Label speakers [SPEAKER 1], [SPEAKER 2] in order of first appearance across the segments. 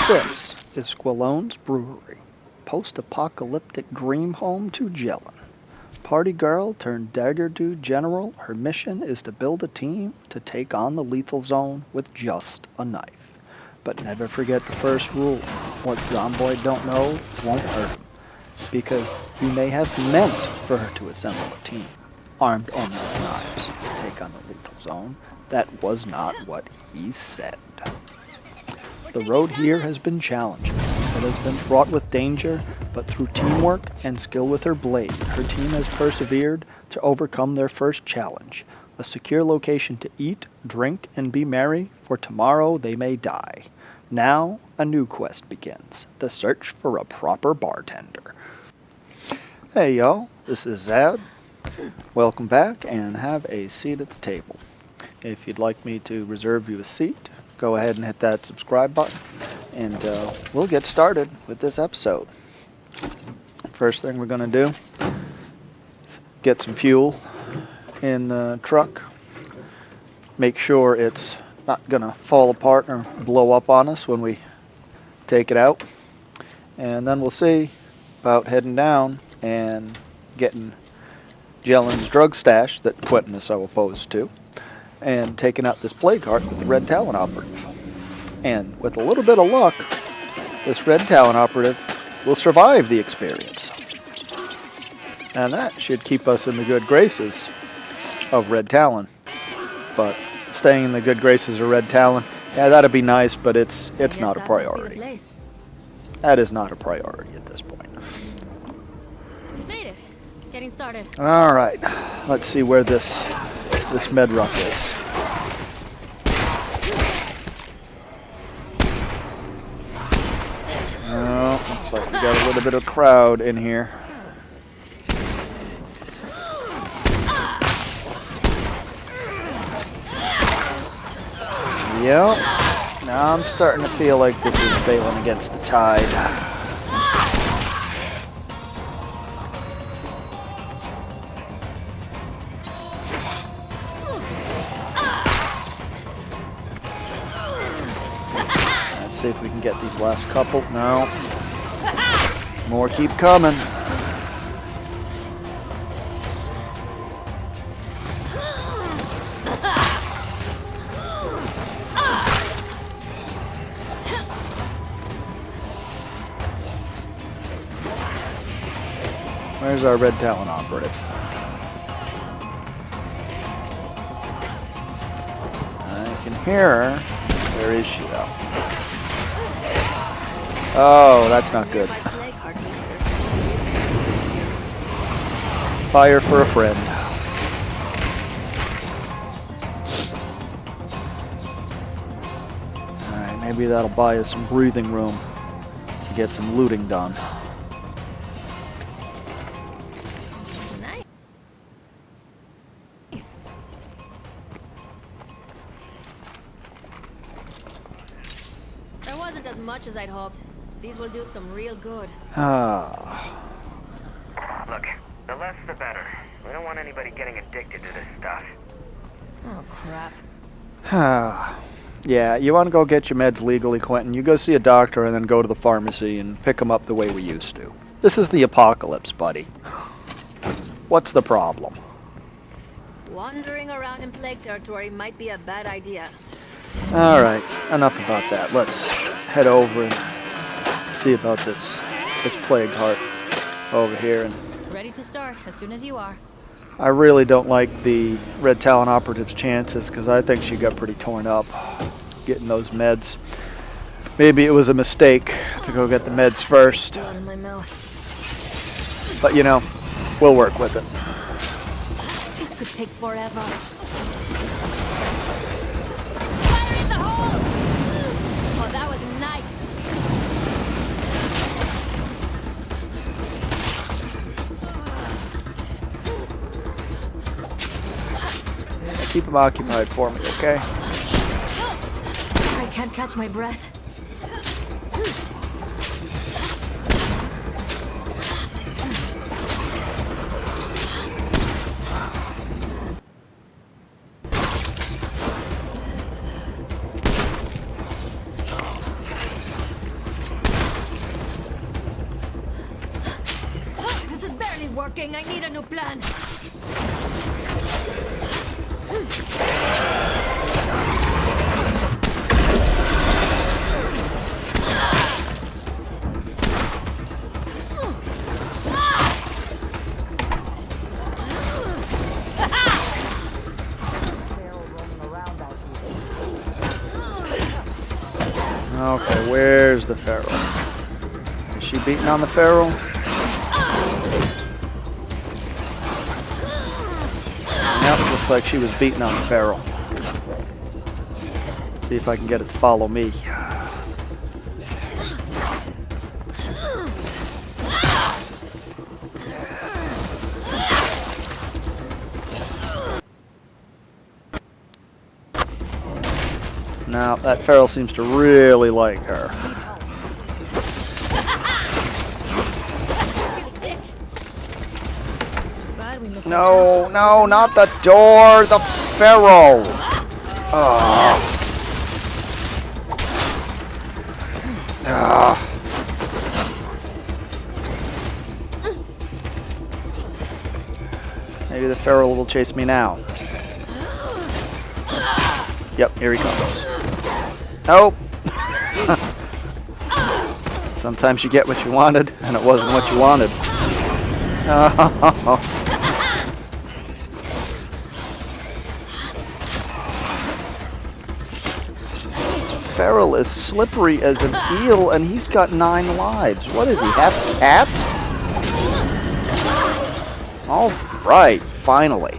[SPEAKER 1] This is Gelelen's Brewery, post-apocalyptic dream home to Gelen. Party girl turned dagger dude general, her mission is to build a team to take on the lethal zone with just a knife. But never forget the first rule, what Zomboid don't know won't hurt him, because he may have meant for her to assemble a team, armed only with knives, to take on the lethal zone. That was not what he said. The road here has been challenging. It has been fraught with danger, but through teamwork and skill with her blade, her team has persevered to overcome their first challenge, a secure location to eat, drink, and be merry, for tomorrow they may die. Now, a new quest begins, the search for a proper bartender. Hey y'all, this is Zad. Welcome back and have a seat at the table. If you'd like me to reserve you a seat, go ahead and hit that subscribe button, and we'll get started with this episode. First thing we're going to do, get some fuel in the truck. Make sure it's not going to fall apart or blow up on us when we take it out. And then we'll see about heading down and getting Gelen's drug stash that Quentin is so opposed to, and taking out this Plague Heart with the Red Talon Operative. And with a little bit of luck, this Red Talon Operative will survive the experience. And that should keep us in the good graces of Red Talon. But staying in the good graces of Red Talon, yeah, that'd be nice, but it's not a priority. That is not a priority at this point.
[SPEAKER 2] Made it. Getting started.
[SPEAKER 1] All right, let's see where this med rock is. Oh, looks like we got a little bit of crowd in here. Yep. Now I'm starting to feel like this is failing against the tide. See if we can get these last couple. No. More keep coming. Where's our Red Talon Operative? I can hear her. Where is she though? Oh, that's not good. Fire for a friend. Alright, maybe that'll buy us some breathing room to get some looting done.
[SPEAKER 2] There wasn't as much as I'd hoped. These will do some real good.
[SPEAKER 1] Ah.
[SPEAKER 3] Look, the less the better. We don't want anybody getting addicted to this stuff.
[SPEAKER 2] Oh, crap.
[SPEAKER 1] Ah. Yeah, you want to go get your meds legally, Quentin. You go see a doctor and then go to the pharmacy and pick them up the way we used to. This is the apocalypse, buddy. What's the problem?
[SPEAKER 2] Wandering around in Plague territory might be a bad idea.
[SPEAKER 1] Alright, enough about that. Let's head over and see about this Plague Heart over here. And
[SPEAKER 2] Ready to start as soon as you are.
[SPEAKER 1] I really don't like the Red Talon Operative's chances, because I think she got pretty torn up getting those meds. Maybe it was a mistake to go get the meds first.
[SPEAKER 2] Blood in my mouth.
[SPEAKER 1] But you know, we'll work with it.
[SPEAKER 2] This could take forever. Fire in the hole! Oh, that was nice.
[SPEAKER 1] Keep them occupied for me, okay?
[SPEAKER 2] I can't catch my breath. working. I need a new plan.
[SPEAKER 1] Okay, where's the feral? Is she beating on the feral? Yep, looks like she was beating on the feral. See if I can get it to follow me. Now, that feral seems to really like her. No, no, not the door, the feral. Maybe the feral will chase me now. Yep, here he comes. Nope. Sometimes you get what you wanted, and it wasn't what you wanted. Feral is slippery as an eel, and he's got 9 lives. What is he, half cat? All right, finally.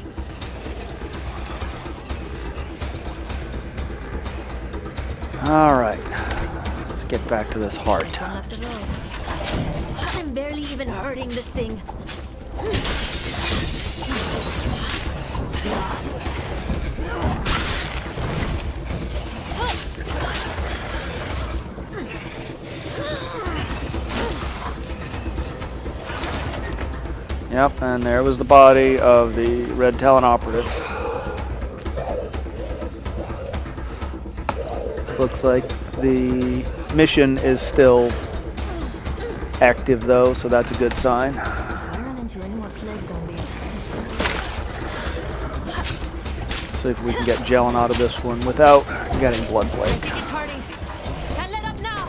[SPEAKER 1] All right, let's get back to this heart.
[SPEAKER 2] I'm barely even hurting this thing.
[SPEAKER 1] Yep, and there was the body of the Red Talon Operative. Looks like the mission is still active though, so that's a good sign.
[SPEAKER 2] If I run into any more plague zombies, I'm screwed.
[SPEAKER 1] See if we can get Gelen out of this one without getting blood plague.
[SPEAKER 2] It's hurting. Can't let up now.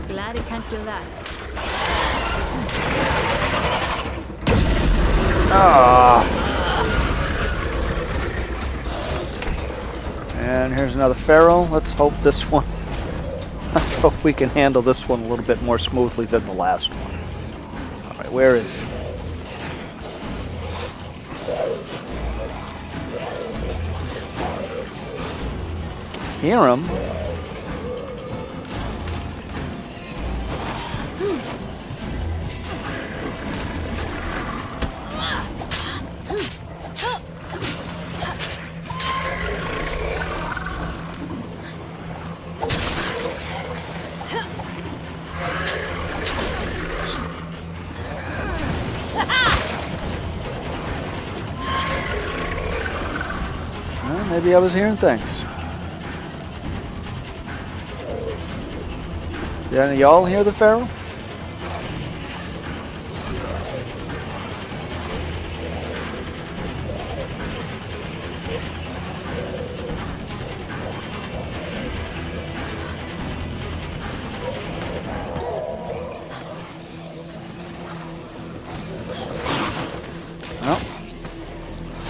[SPEAKER 2] Glad he can't feel that.
[SPEAKER 1] And here's another feral. Let's hope this one. Let's hope we can handle this one a little bit more smoothly than the last one. All right, where is he? Hear him? Well, maybe I was hearing things. Did any of y'all hear the feral? Oh.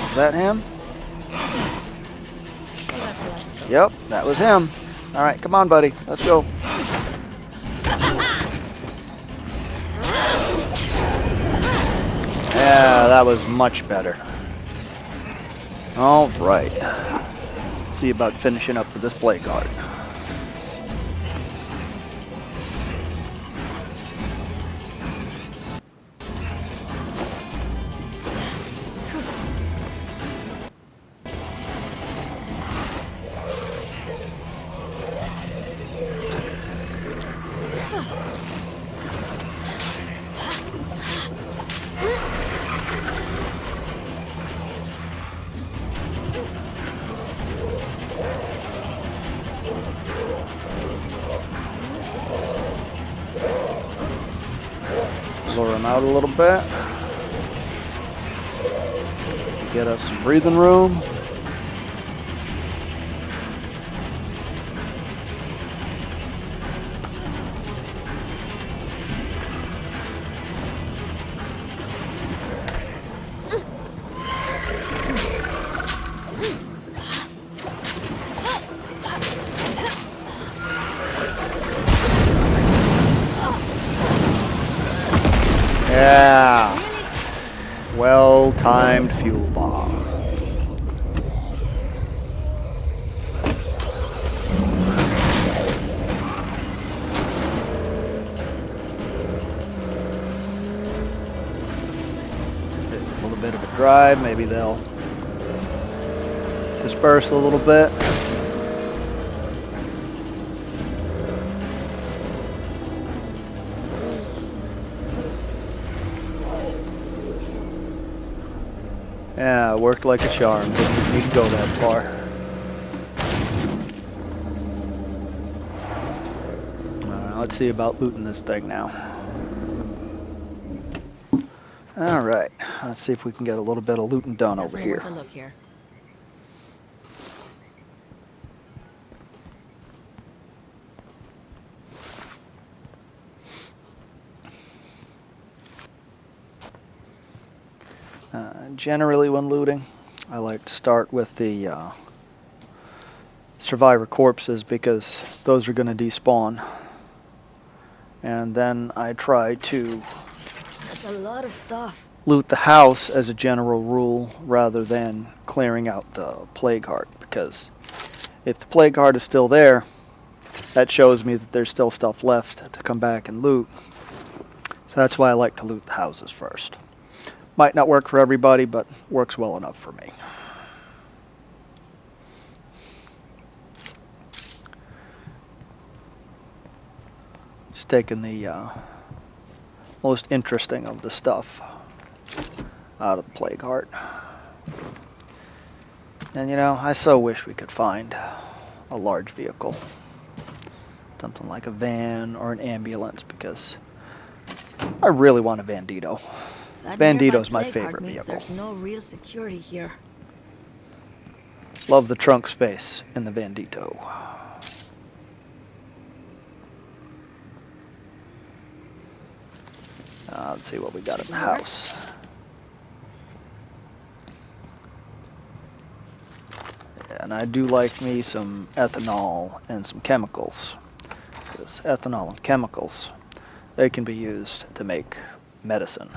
[SPEAKER 1] Was that him? Yep, that was him. Alright, come on, buddy. Let's go. Yeah, that was much better. Alright. See about finishing up with this Plague Heart. Lure him out a little bit. Get us some breathing room. Yeah. Well-timed fuel bomb. A little bit of a drive, maybe they'll disperse a little bit. Yeah, it worked like a charm. Didn't need to go that far. Let's see about looting this thing now. Alright, let's see if we can get a little bit of looting done over here.
[SPEAKER 2] Worth a look here.
[SPEAKER 1] Generally when looting, I like to start with the survivor corpses because those are going to despawn. And then I try to
[SPEAKER 2] That's a lot of stuff.
[SPEAKER 1] loot the house as a general rule rather than clearing out the Plague Heart, because if the Plague Heart is still there, that shows me that there's still stuff left to come back and loot. So that's why I like to loot the houses first. Might not work for everybody, but works well enough for me. Just taking the most interesting of the stuff out of the Plague Heart. And you know, I so wish we could find a large vehicle. Something like a van or an ambulance, because I really want a Bandito. Bandito's my favorite vehicle.
[SPEAKER 2] There's no real security here.
[SPEAKER 1] Love the trunk space in the Bandito. Let's see what we got in the house. And I do like me some ethanol and some chemicals. Because ethanol and chemicals, they can be used to make medicine.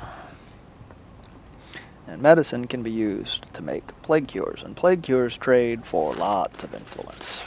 [SPEAKER 1] And medicine can be used to make plague cures. And plague cures trade for lots of influence.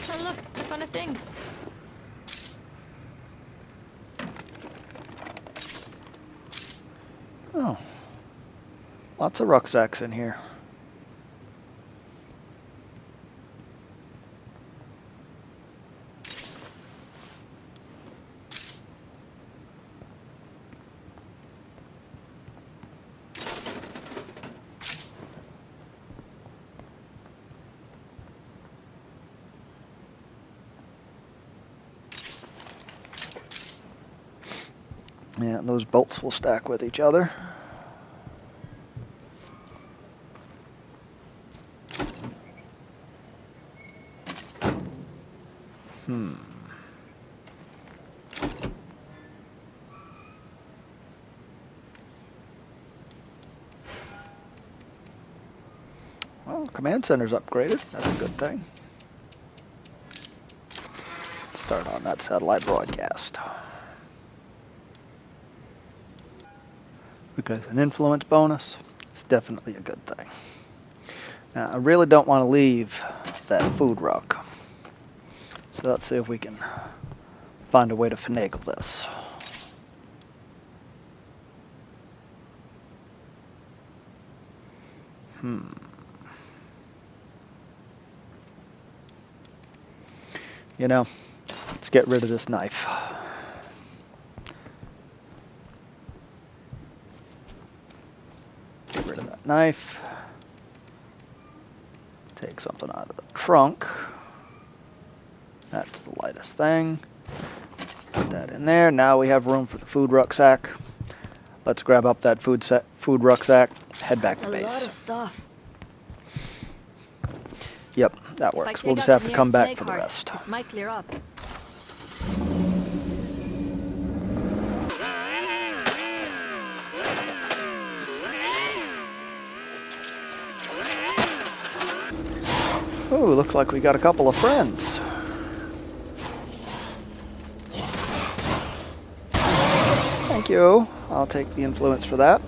[SPEAKER 2] Oh look, I found a thing.
[SPEAKER 1] Oh. Lots of rucksacks in here. Yeah, those bolts will stack with each other. Well, command center's upgraded. That's a good thing. Let's start on that satellite broadcast. Because an influence bonus, it's definitely a good thing. Now, I really don't want to leave that food rock. So let's see if we can find a way to finagle this. You know, let's get rid of this knife. Get rid of that knife. Take something out of the trunk. That's the lightest thing. Put that in there. Now we have room for the food rucksack. Let's grab up that food rucksack. Head back to base.
[SPEAKER 2] That's a lot of stuff.
[SPEAKER 1] Yep, that works. We'll just have to come back for the rest.
[SPEAKER 2] This might clear up.
[SPEAKER 1] Ooh, looks like we got a couple of friends. Thank you. I'll take the influence for that.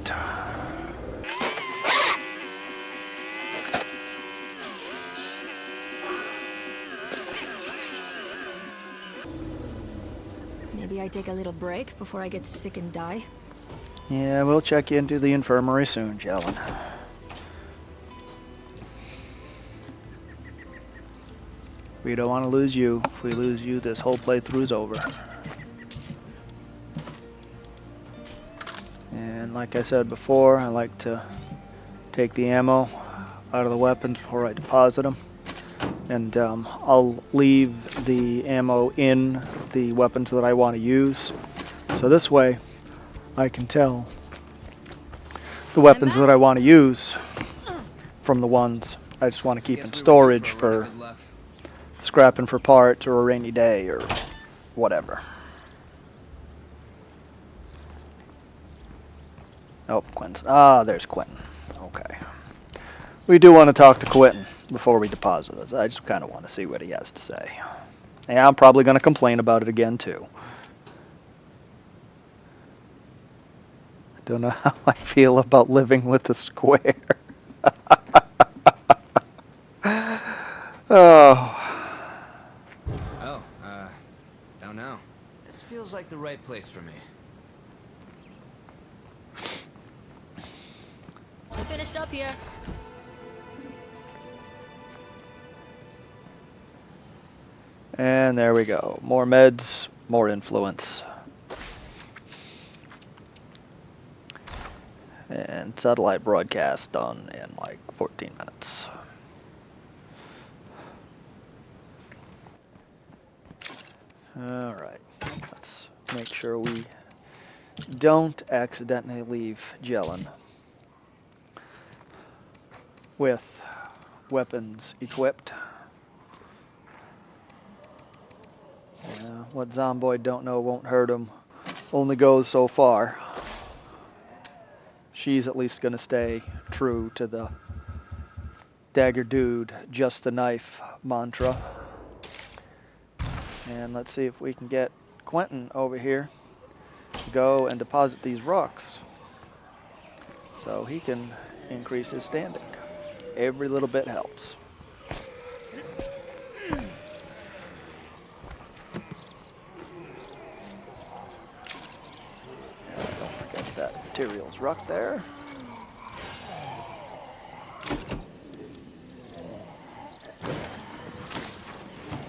[SPEAKER 2] Maybe I take a little break before I get sick and die.
[SPEAKER 1] Yeah, we'll check you into the infirmary soon, Gelen. We don't want to lose you. If we lose you, this whole playthrough's over. And like I said before, I like to take the ammo out of the weapons before I deposit them. And I'll leave the ammo in the weapons that I want to use. So this way, I can tell the weapons that I want to use from the ones I just want to keep in storage for scrapping for parts or a rainy day or whatever. Oh, Quentin. Ah, there's Quentin. Okay. We do want to talk to Quentin before we deposit this. I just kind of want to see what he has to say. Yeah, I'm probably going to complain about it again, too. I don't know how I feel about living with a square. Oh.
[SPEAKER 4] Don't know. This feels like the right place for me.
[SPEAKER 2] We're finished up here.
[SPEAKER 1] And there we go. More meds, more influence. And satellite broadcast done in like 14 minutes. Alright, let's make sure we don't accidentally leave Gelen with weapons equipped. What Zomboid don't know won't hurt him. Only goes so far. She's at least going to stay true to the Dagger Dude, just the knife mantra. And let's see if we can get Quentin over here to go and deposit these rocks so he can increase his standing. Every little bit helps. Don't forget that materials rock there.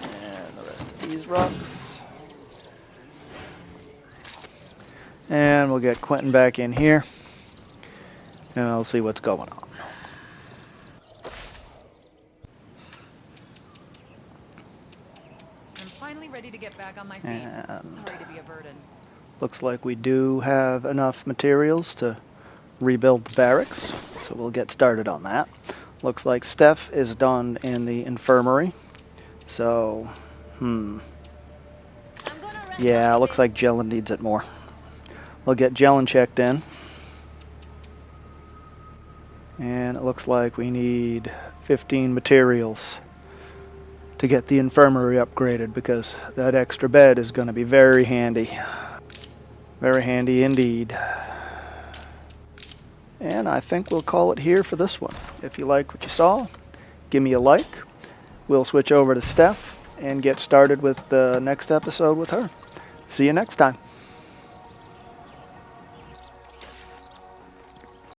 [SPEAKER 1] And the rest of these rocks. And we'll get Quentin back in here. And I'll see what's going on.
[SPEAKER 5] I'm finally ready to get back on my feet.
[SPEAKER 1] And
[SPEAKER 5] sorry to be a burden.
[SPEAKER 1] looks like we do have enough materials to rebuild the barracks, so we'll get started on that. Looks like Steph is done in the infirmary, so yeah, looks like Gelen needs it more. We'll get Gelen checked in. And it looks like we need 15 materials to get the infirmary upgraded, because that extra bed is going to be very handy. Very handy indeed. And I think we'll call it here for this one. If you like what you saw, give me a like. We'll switch over to Steph and get started with the next episode with her. See you next time.